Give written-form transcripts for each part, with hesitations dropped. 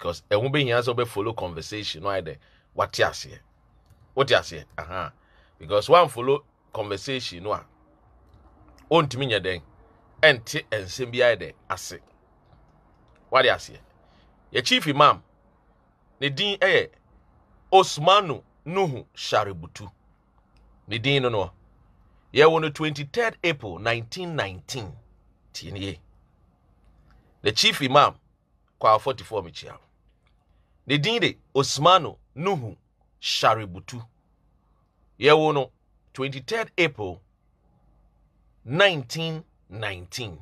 because a woman has to follow conversation. No idea what you say. What you say? Because one follow conversation. No, on to me then, and symbi there. I say, what you say? Your chief imam, the dean Osmanu Nuhu Shaributu. The dean no. Yeah, on the 23rd April 1919. TNA. The chief imam, kwa 44 michia. The dean Osmanu Nuhu Shaributu. Yeah, on the 23rd April 1919.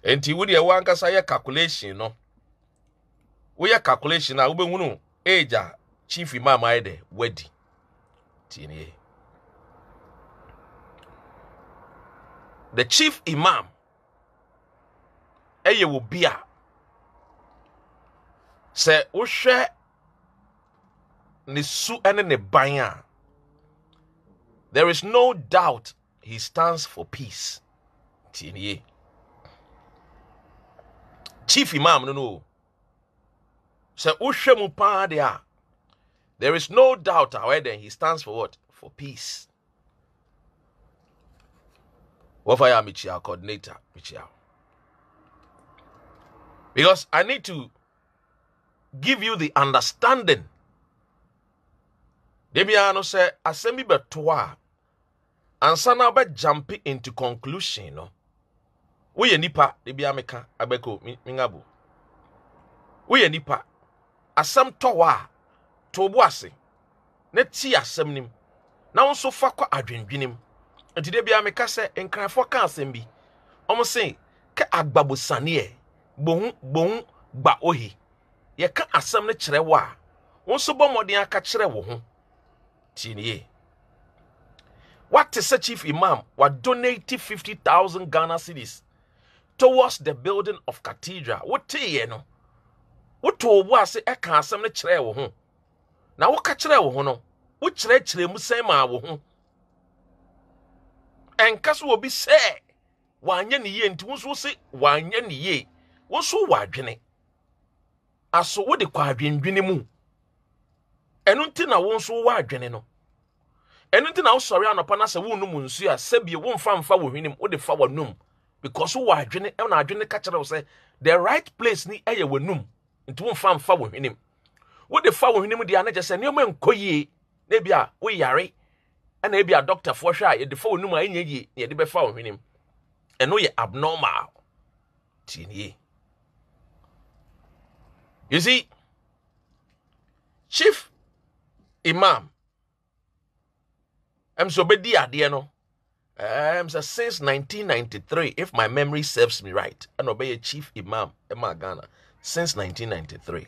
And he would want to say a calculation, no. We are calculation now. We know age chief imam ide wedding. TNA. The chief imam will be a say Ushe Nisu and ne banya. There is no doubt he stands for peace. TNA. Chief imam no. Say Ushe mupa dia. There is no doubt, however, he stands for what? For peace. What for Michia coordinator, Michia? Because I need to give you the understanding. Debiano say, "Asemi betwa," and sana be jumping into conclusion. No, we nipa debiameka abeko mingabu. We nipa asem towa tobu ase ne ti asem nim na wonso fa kwa adwendwenim. Nti de bia meka se nkrafo ka asem bi omo se ka agbabosane e bohun gba ohi ye ka asem ne kire wa wonso bomoden aka kire wo ho tinie. What is a chief imam wa donate 50,000 Ghana cedis towards the building of Cathedral? What ye no what to wo ase e ka asem ne kire wo ho na wo ka kire wo ho no wo kire mu sen ma wo ho. And kaso will be say, wanye ni ye, nti wonso se wanye ni ye, wonso wadwene. Aso wo de kwa adwendwene mu. Enu nti na wonso wadwene no. Enu nti na wo sori anopa na se wo num nsu a sebie wo mfa wo hwenim, wo de fa wo num. Because wo wadwene, e na adwene ka kire wo say the right place ni eye wo num. Nti wo mfa wo hwenim. Wo de fa wo hwenim de anaje se ne mo enkoyie, na bia wo yare. And maybe a doctor for sure, you default no money, you be found him. And no, you're abnormal. You see, Chief Imam, I'm so bad, dear, no. Since 1993, if my memory serves me right, and obey a Chief Imam, Emma Ghana, since 1993.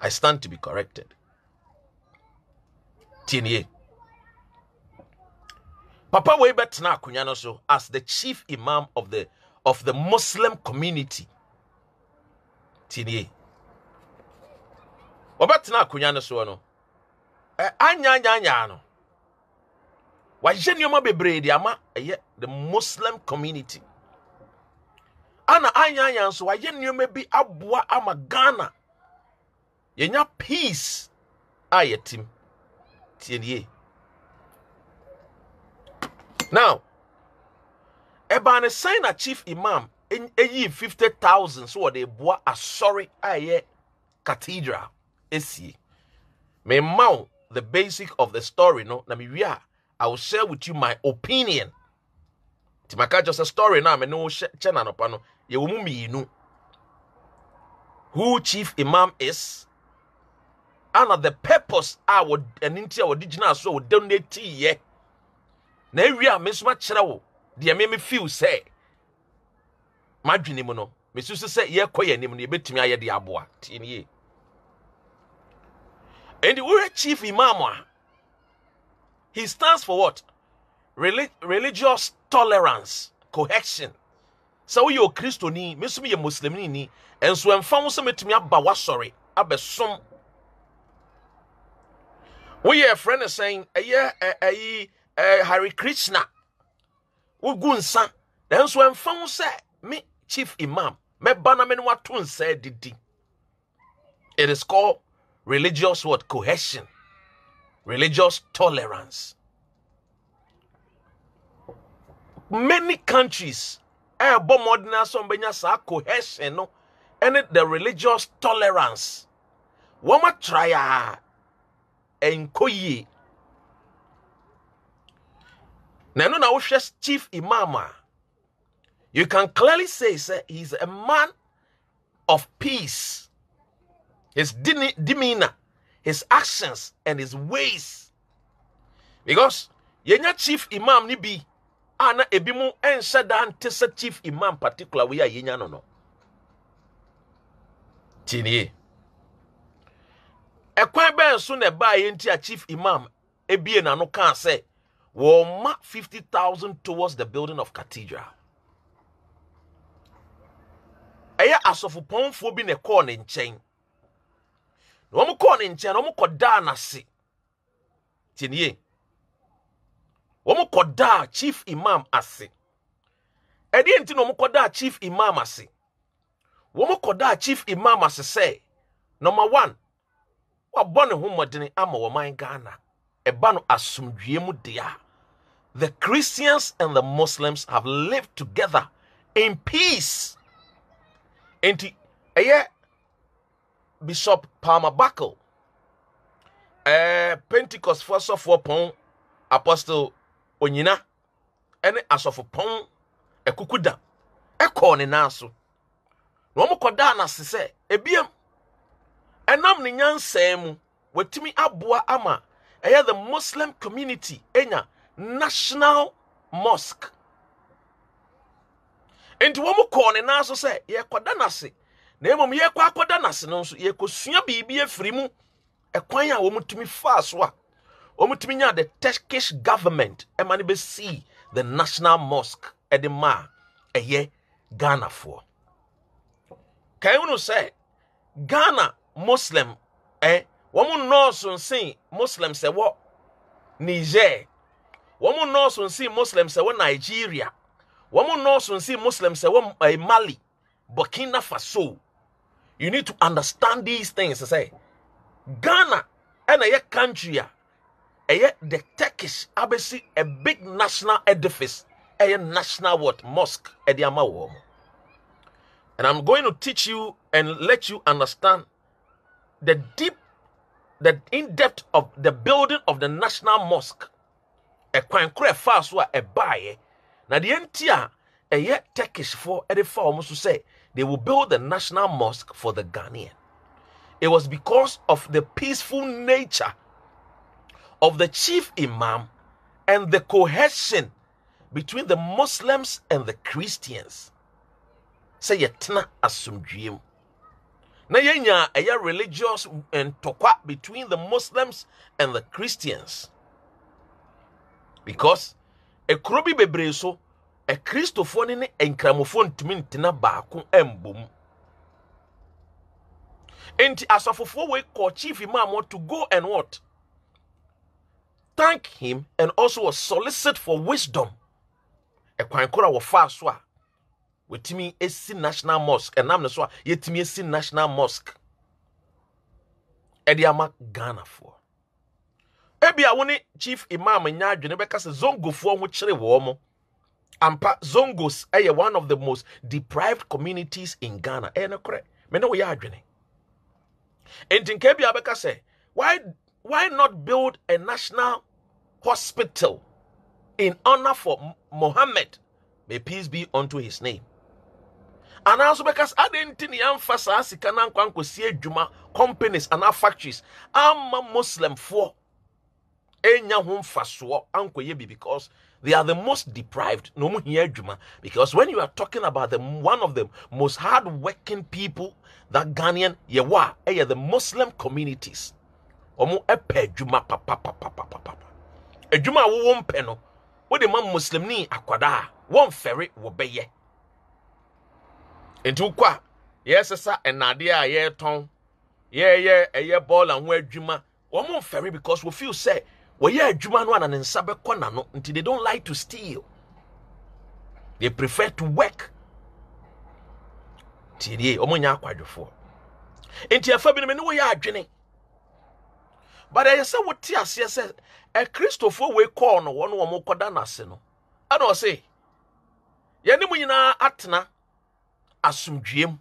I stand to be corrected. TNA. Papa way bet na kunyano so as the chief imam of the Muslim community. TNA. Wabet na kunyano so no. Anya no. Wa jenyoma bebre di ama the Muslim community. Ana anya so wa jenyoma bi aboa ama Ghana. Yenya peace ayetim. TNA. Now, Ebane sign a chief imam in 50,000 so they boa a sorry aye cathedral. Esi. Me mount the basic of the story, no? Na mi I will share with you my opinion. Timaka just a story now, me no chena no pano. Ye wumu mi inu. Who chief imam is? And the purpose I would an intia would digital so would donate ye. Na ewia mesuma kire wo de me feel say madwene mu no mesusu say ye koyanim no ye betumi aye de aboa tinie. And the chief imam, he stands for what? Religious tolerance, cohesion. So you Christoni, mesumi ye Muslimini ni, and so emfa wo se metumi aba wa sorry abesom. We a friend is saying Hare Krishna Ugunsa then so emfa wo se me chief imam me bana me no ato nsa didi It is called religious what? Cohesion. Religious tolerance. Many countries cohesion no, and the religious tolerance. Wama try enkoyi. Nano na ushes chief imam. You can clearly say he's a man of peace. His demeanor, his actions, and his ways. Because yenya chief imam ni bi ana ebimu enshada antesa chief imam particular we are yenya no. Tini. Ekwan ben so na ba yenti a chief imam ebie na no kan say wo ma 50,000 towards the building of Cathedral. Aya asofu ponfo bi ne call ne nchen. No mo call ne nchen, no mo koda na se. Tini. Wo mo koda chief imam ase. Edi enti no mo koda chief imam ase. Wo mo koda chief imam ase say, number 1, wa bone ho modene ama wo man Ghana. Eba no asumdwie mu dia. The Christians and the Muslims have lived together in peace. Enti Bishop Palmer Buckle, Pentecost first of all, Apostle Onyina, ene asofu pon ekukuda ekọ ne naso no mo koda na sese ebiem enam ne nyansem wetimi aboa ama the Muslim community enya national mosque. Enti wo mo kọ ne naso se ye koda na se na emom ye kwa koda na se no so ye kosua bibi afiri mu ekwan a wo mutumi fa so a Omutiminya the Turkish government emani be see the national mosque edema eye Ghana for. Can you say Ghana Muslim woman knows on see Muslims say what Niger. Woman knows on see Muslims say what Nigeria. Woman knows on see Muslims say what Mali, Burkina Faso. You need to understand these things to say Ghana and a country. The Turkish abesi a big national edifice, a national what mosque and I'm going to teach you and let you understand the in-depth of the building of the national mosque. A kwankre faswa a baye. Now the entire a Turkish for the form to say they will build the national mosque for the Ghanaian. It was because of the peaceful nature of the chief imam and the cohesion between the Muslims and the Christians. Say yetna asumdwiem. Na yenya a religious and tokwa between the Muslims and the Christians. Because a krobi bebreso a Christophone ne enkramophone tumintina baako embum. Enti asafofo we call chief imam want to go and what? Thank him and also solicit for wisdom. A kwankora wo fa so a wetimi esi national mosque and namne so a yetimi esi national mosque. Ediama Ghana for. Ebia woni chief imam nya adwene beka se zongofo ho kire wo mo. Ampa Zongos one of the most deprived communities in Ghana. Enokre me no ya adwene. Entinke bia beka se why not build a national hospital in honor for Muhammad, may peace be unto his name. And also because I didn't think emphasize juma companies and our factories. I'm a Muslim for because they are the most deprived. No more here juma because when you are talking about one of the most hard-working people that Ghanaian the Muslim communities. Omo epe juma papa. Ejuma wo won pe no wo de man Muslim ni akwada won fere wo beye enti ukwa yesesa enade a ye ton ye ball and ho adwuma wo mon fere because we feel say we ye adwuma no ana nsa be kona no nti they don't like to steal, they prefer to work. Tidie omo nya akwadwofo Enti afa bi no me no ya adwene. But I say what tia say a Christopher we call no one wo mo koda na se no. I don't say. Ye ni mu nyina atena asomdwiem.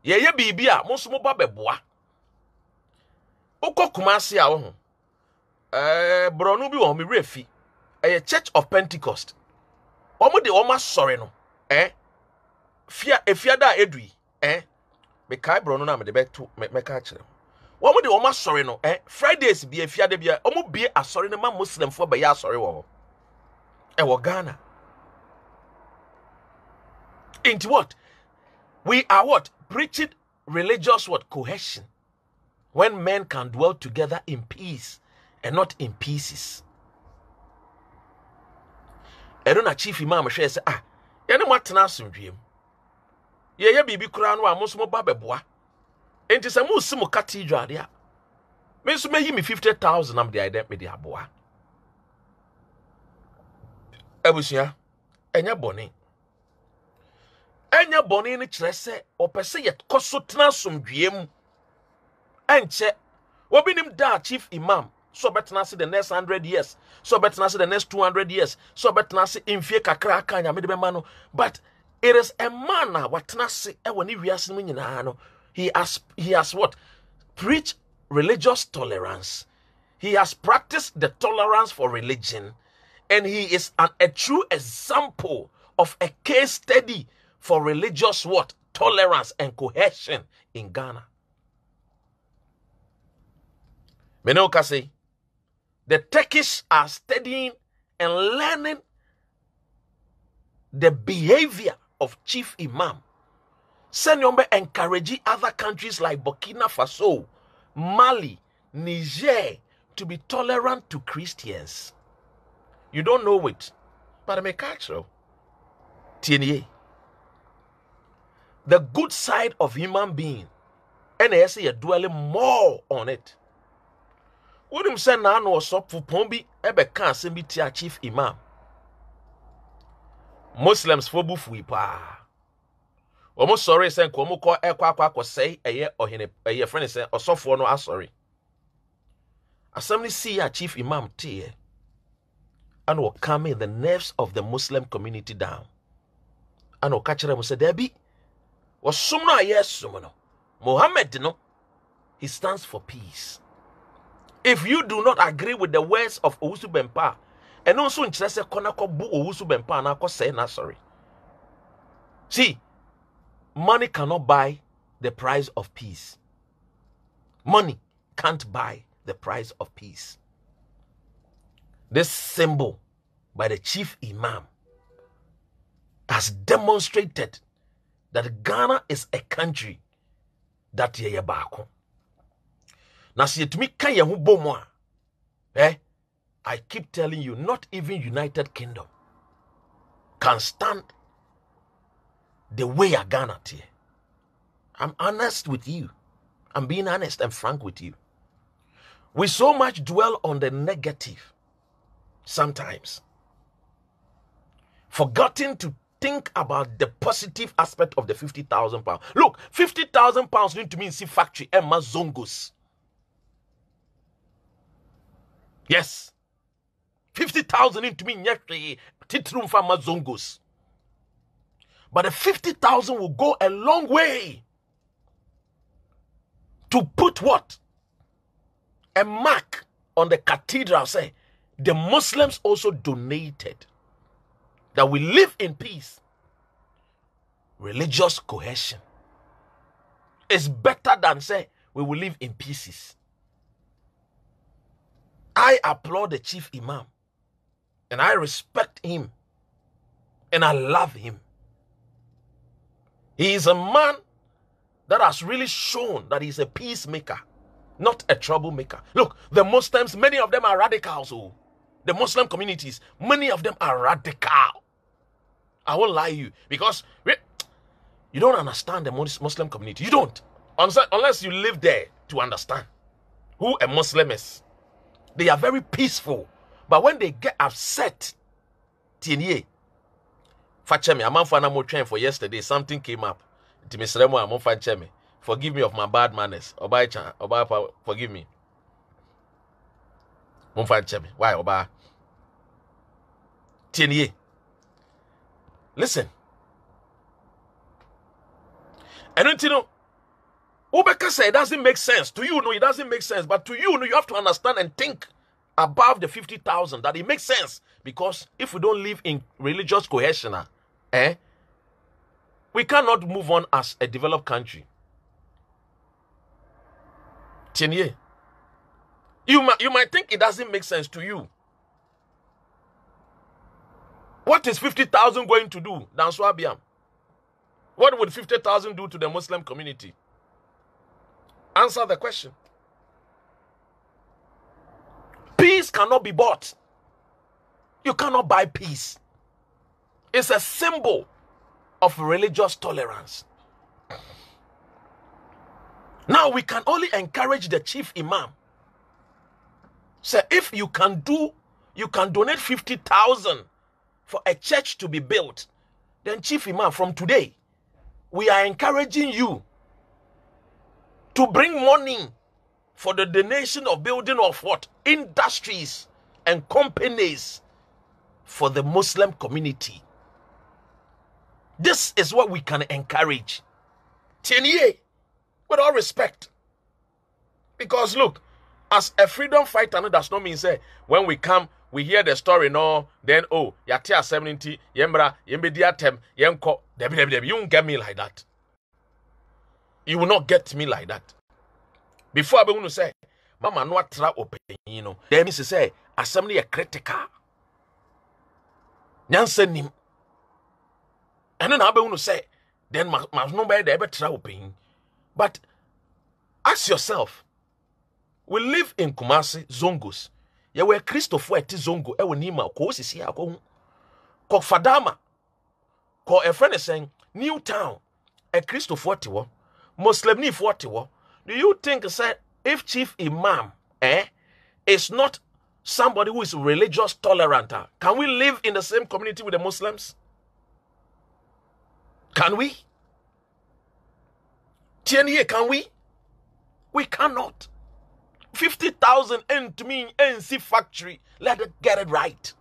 Ye bibia mo so mo ba beboa. Ukọ Kumasi a wo ho. Bronu bi wo me refi. A Church of Pentecost. Omo de oma sore no. Efiada edui. Me kai bronu na me de beto me ka kire. Omo de oma sore no. Fridays bi efiada bia omo bie asore no ma Muslim fo ba ya asore wo. Wo Ghana. Into what? We are what? Preaching religious what? Cohesion. When men can dwell together in peace and not in pieces. I don't chief imam say yene matena asomdwiem. Ye bibi kura no amoso mo ba beboa. Enti se mo simu cathedral dia. Me so meyi me 50,000 am de ident me de aboa. Abusia enya boni. Enya boni ni kire se opese ye koso tena asomdwiem. Enche obinim da chief imam so betena se the next 100 years, so betena se the next 200 years, so betena se infie kakra aka nya me de bema no. But it is a man na watena se e woni wiase mu nyina no. He has what? Preach religious tolerance. He has practiced the tolerance for religion, and he is a true example of a case study for religious what? Tolerance and cohesion in Ghana. Menoka say the Turkish are studying and learning the behavior of chief imam. Senyombe encourage other countries like Burkina Faso, Mali, Niger to be tolerant to Christians. You don't know it, but I'm a cultural. TNA. The good side of human being, and I say you're dwelling more on it. What him say na no so pombi ebe kan sembi tia chief imam. Muslims for bufu pa. Omo sorry say ko mo ko ekwa say eye ohene eye friend say osofo no asori. Assembly see ya chief imam tie and will calm the nerves of the Muslim community down. And will catch them say debi was sumna yes sumno. Muhammad no, he stands for peace. If you do not agree with the words of Owusu Bempa, and also in Chese Konako Bu Owusu Bempa, and I say na sorry. See, money cannot buy the price of peace. Money can't buy the price of peace. This symbol by the chief imam has demonstrated that Ghana is a country that ye bako. Na si etumi kan ye hu bomo I keep telling you, not even United Kingdom can stand the way a Ghana tie. I'm honest with you. I'm being honest and frank with you. We so much dwell on the negative sometimes, forgetting to think about the positive aspect of the 50,000 pounds. Look, 50,000 pounds need to mean see factory Emma Zongos. Yes. 50,000 into me titrum for Mazongos. But the 50,000 will go a long way to put what? A mark on the cathedral. Say, the Muslims also donated that we live in peace. Religious cohesion is better than say we will live in pieces. I applaud the chief imam and I respect him and I love him. He is a man that has really shown that he's a peacemaker, not a troublemaker. Look, the Muslims, many of them are radicals. Oh. The Muslim communities, many of them are radical. I won't lie to you because you don't understand the Muslim community. You don't. Unless you live there to understand who a Muslim is. They are very peaceful. But when they get upset, TNA, Fachemi, I'm for yesterday, something came up. forgive me of my bad manners. Oba, forgive me. Why, Oba? Tienye. Listen. And don't you know, Obeka said it doesn't make sense. To you, no, it doesn't make sense. But to you, no, you have to understand and think above the 50,000 that it makes sense. Because if we don't live in religious cohesion, we cannot move on as a developed country. Tienye. You might think it doesn't make sense to you. What is 50,000 going to do? Danswabiam. What would 50,000 do to the Muslim community? Answer the question. Peace cannot be bought. You cannot buy peace. It's a symbol of religious tolerance. Now we can only encourage the chief imam. So if you can donate 50,000 for a church to be built, then chief imam, from today, we are encouraging you to bring money for the donation of building of what? Industries and companies for the Muslim community. This is what we can encourage. Tienye, with all respect. Because look, as a freedom fighter, no, does not mean say when we come, we hear the story, no, then oh, yatia 70, yembra, yembediatem, yenko, debi. You won't get me like that. You will not get me like that. Before I begin to say, Mama no tra open, you know. Then me say, assembly a critical. Nyansen nim. And then I begin to say, then my no be there tra open. But ask yourself, we live in Kumasi, Zongos. Ya we Christopher eti Zongo e wonima ko sisi akọ ko Fadama ko a friend is saying New Town a Christopher tiwo Muslim ni for tiwo. Do you think say if chief imam is not somebody who is religious tolerant, can we live in the same community with the Muslims? Can we? Tienye, can we? We cannot. 50,000 to me NC factory. Let it get it right.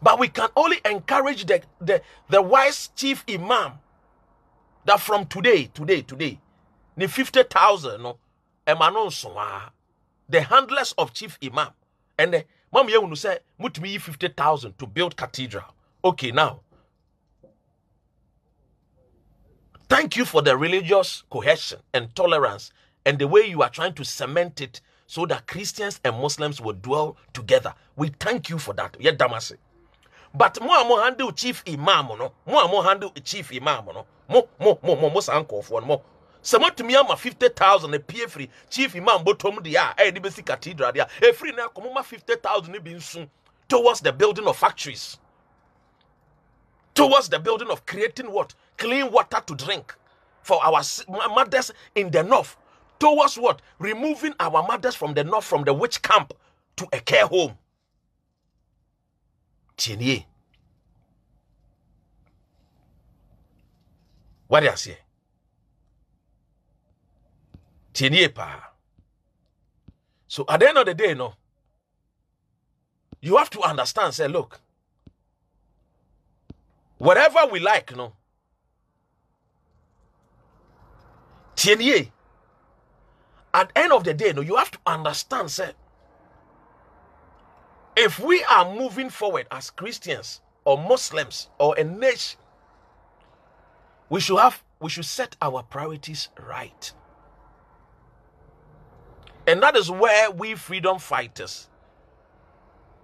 But we can only encourage the wise chief imam that from today, the 50,000 no, the handlers of chief imam and the mom you say mut me 50,000 to build cathedral. Okay, now thank you for the religious cohesion and tolerance and the way you are trying to cement it so that Christians and Muslims will dwell together. We thank you for that. Yeah, Damasi. But more handle chief imam, no. More handle chief imam, no. More sanko for more. Some to me, 50,000 a PA free chief imam bottom the DBC cathedral. A free now come 50,000 being soon towards the building of factories, towards the building of creating what? Clean water to drink for our mothers in the north. Towards what? Removing our mothers from the north, from the witch camp to a care home. Tienye. What do you say? Tienye pa. So at the end of the day, no, you have to understand, say, look, whatever we like, no, Tienye, at the end of the day, no, you have to understand, say, if we are moving forward as Christians or Muslims or a nation, we should set our priorities right. And that is where we freedom fighters,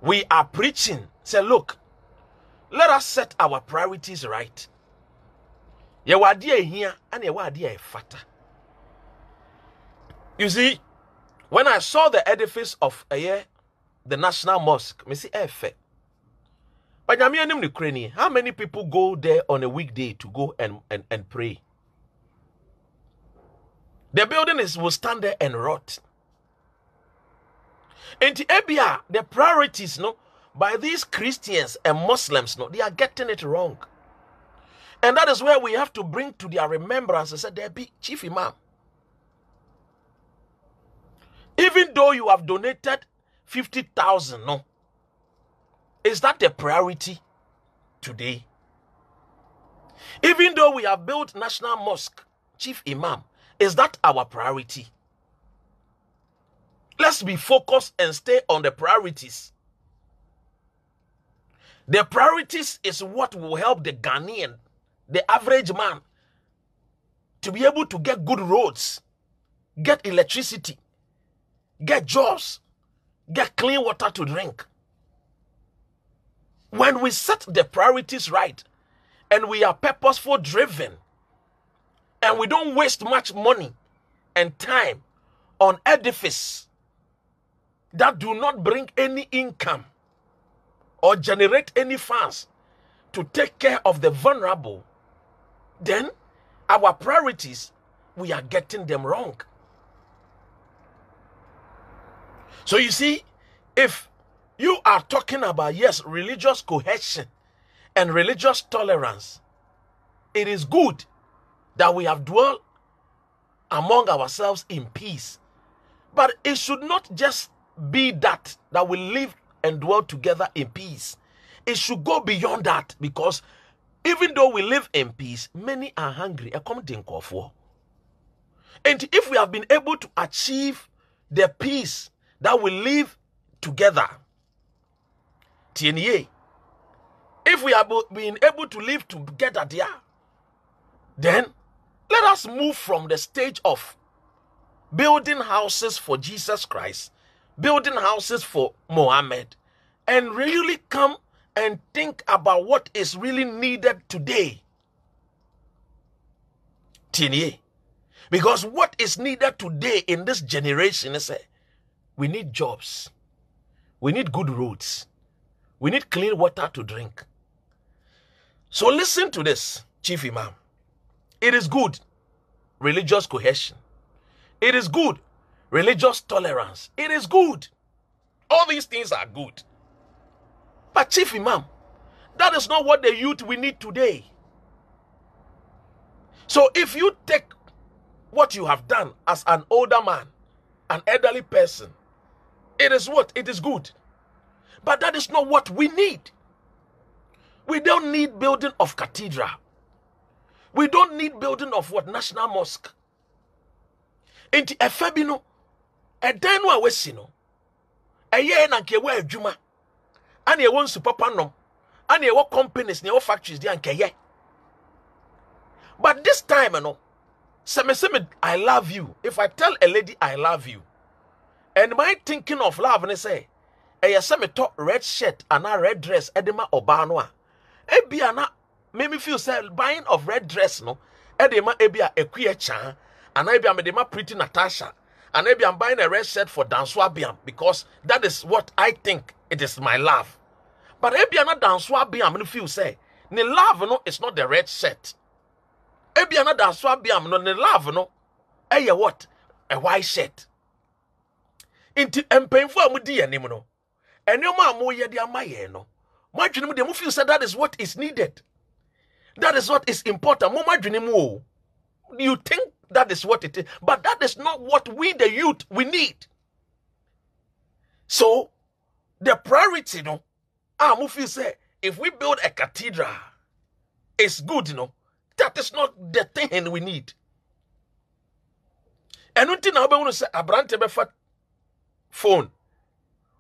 we are preaching. Say, look, let us set our priorities right. Here and fata. You see, when I saw the edifice of the National Mosque, I see effect. But how many people go there on a weekday to go and pray? The building will stand there and rot. And the priorities, no, by these Christians and Muslims, no, they are getting it wrong. And that is where we have to bring to their remembrance and say, there be chief imam. Even though you have donated 50,000, no, is that a priority today? Even though we have built National Mosque, Chief Imam, is that our priority? Let's be focused and stay on the priorities. The priorities is what will help the Ghanaian, the average man, to be able to get good roads, get electricity, get jobs, get clean water to drink. When we set the priorities right, and we are purposeful driven, and we don't waste much money and time on edifice that do not bring any income or generate any funds to take care of the vulnerable, then our priorities, we are getting them wrong. So you see, if you are talking about, yes, religious cohesion and religious tolerance, it is good that we have dwelt among ourselves in peace. But it should not just be that we live and dwell together in peace. It should go beyond that, because even though we live in peace, many are hungry. And if we have been able to achieve the peace that we live together, if we have been able to live together there, then let us move from the stage of building houses for Jesus Christ, building houses for Mohammed, and really come and think about what is really needed today. Because what is needed today in this generation is we need jobs, we need good roads, we need clean water to drink. So listen to this, Chief Imam. It is good religious cohesion. It is good religious tolerance. It is good. All these things are good. But Chief Imam, that is not what the youth we need today. So if you take what you have done as an older man, an elderly person, it is what? It is good. But that is not what we need. We don't need building of cathedral. We don't need building of what? National Mosque. Inti efebino, edenu awesino, eye na nkewe adwuma, ani ewo nsupapa nom, ani ewo companies, ni ewo factories di ankeye. But this time, seme, I love you. If I tell a lady I love you, and my thinking of love, and say, seme to red shirt and a red dress, edema obanwa, ebiana, make me feel say buying of red dress, no, edema ebia ekuye chan, and ebia medema pretty Natasha, and ebia I'm buying a red shirt for Danswabiam, because that is what I think it is my love. But ebia na Danswabiam, me feel say, ni love, no, it's not the red shirt. Ebiana da so abiam no ne love no eye what? A white shirt. Inti empenfo amudi anim no. Enema amoye de amaye no. Madwene mu de mu feel say that is what is needed. That is what is important. Mo madwene mu o. You think that is what it is, but that is not what we the youth we need. So the priority no, mo feel say if we build a cathedral, it's good, you know. That is not the thing we need. And until now, we want to say, Abrante befa phone.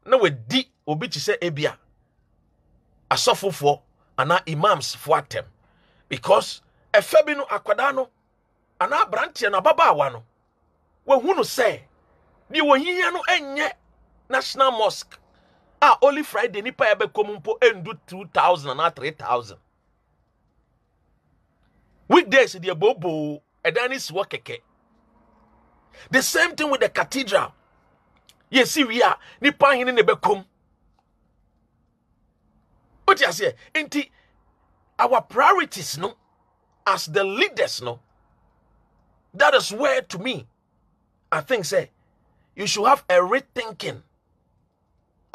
No, we di obi to say ebia. Asofo for ana imams for them. Because a febino akwadano ana Abrante na baba wano. We who say, ni wohiya no enye National Mosque. Only Friday nipa ebe komumpo endu 2,000 and 3,000. Weekdays, the bobo, edanis wakeke. The same thing with the cathedral. Yes, see, we are nipa in the bekum. What you say? Inti our priorities, no, as the leaders, no. That is where, to me, I think, say, you should have a rethinking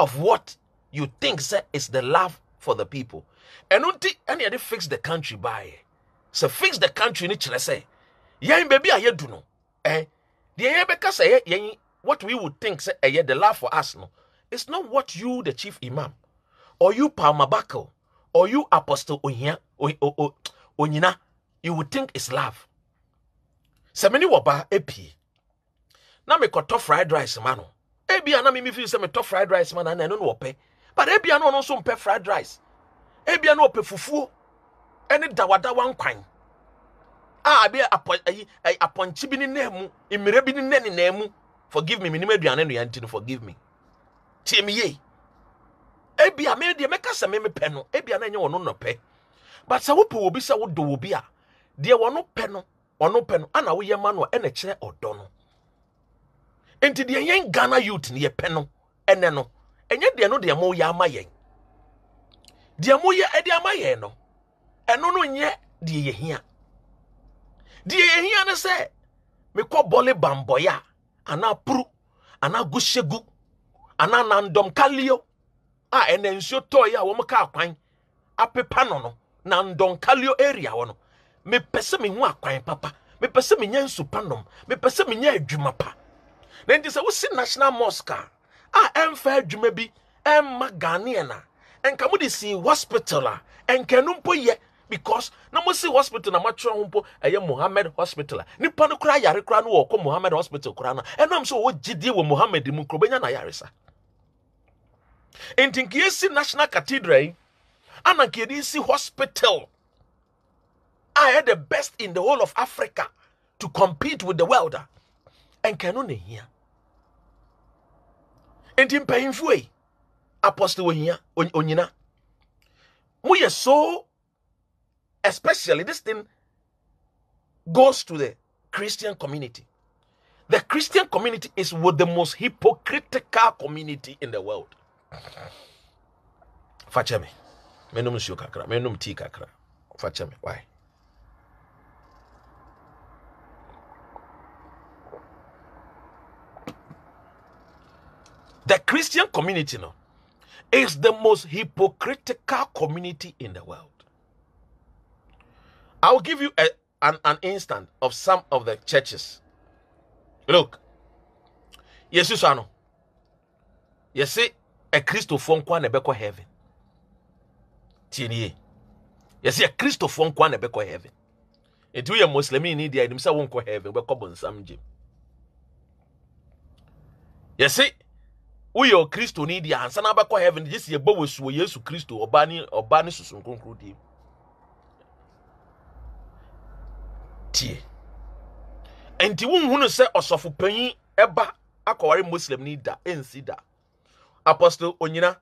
of what you think, say, is the love for the people. And unti any other fix the country by. So fix the country ni chere say yen baby aye du no the yen beka say yen what we would think say the love for us no, it's not what you the chief imam or you Palmer Buckle or you Apostle Onyina you would think is love. Semeni waba epi. Na me koto fried rice mano. Ebi ana me feel say me to fried rice man na no ope. But ebi ana no so mpe fried rice. Ebi ana ope fufuo. Eni dawada wan kwan. Abi aponchi bi ni nemu, imire bi ni neni nemu. Forgive me, minime aduane no yanti forgive me. Tie me ye. Ebi a me de meka se me pe no, ebi ana enye wono no pe. But sa wo pe obi sa wo do obi a, de wono pe no ana wo ye ma no ene kire odo no. Enti de yen Ghana youth ne ye pe no, ene no. Enye de no de mo ya ama yen. De mo ye e de ama yen no. Eno no nye de ye hia. De ye hia ne se me ko bole bamboya. Ana puru, ana gushegu, ana nandom kalio. Ene nsuo toya wo mka akwan. Apepa no nandom kalio area wono. Me pese me hu akwan papa. Me pese me nya nsupanom. Me pese me nya adwuma pa. Na ndi se wo si national mosque emfa adwuma bi emma Ghanaian na. Enka mo de si hospital enka numpo ye. Because na mo si hospital na matro humpo eye Muhammad hospital nipa no kura yare kura no wo ko Muhammad hospital kura na enam so wo gidie wo Muhammad mu krobenya na yare sa entinki esi national cathedral ananki edi si hospital are the best in the whole of Africa to compete with the world and cannot here entin painful apostle onyina mo ye so. Especially this thing goes to the Christian community. The Christian community is with the most hypocritical community in the world. Facheme. Menum sio kakra. Menum ti kakra. Facheme. Why? The Christian community no, is the most hypocritical community in the world. I'll give you an instant of some of the churches. Look. Jesus ano. You see a Christopher nkwa na beko heaven. Tieni. You see a Christopher nkwa na beko heaven. Etu ye Muslimi ni dia nim say won ko heaven beko bonsam jim. You see uyo Christo ni dia ansa na beko heaven just ye gbo wesuo Yesu Christo obani susun konkro di. Tie. Enti wunhunu se osofu panyin eba akoware Muslim ni da ensi da. Apostle Onyina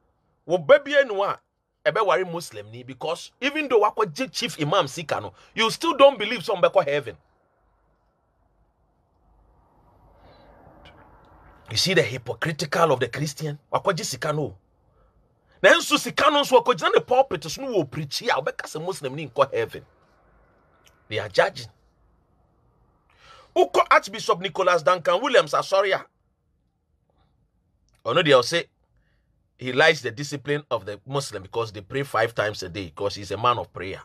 wo babie no a ebe ware Muslim ni because even though wakwa chief imam sika no, you still don't believe some beko heaven. You see the hypocritical of the Christian wakwa sika no. Na enso sika no so wakwa the pulpit so no wo preach ya obeka se Muslim ni nko heaven. They are judging. Uko Archbishop Nicholas Duncan Williams Asoria. Or no, they'll say he likes the discipline of the Muslim because they pray 5 times a day because he's a man of prayer.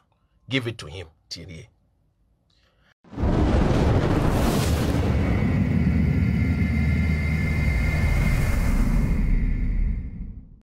Give it to him.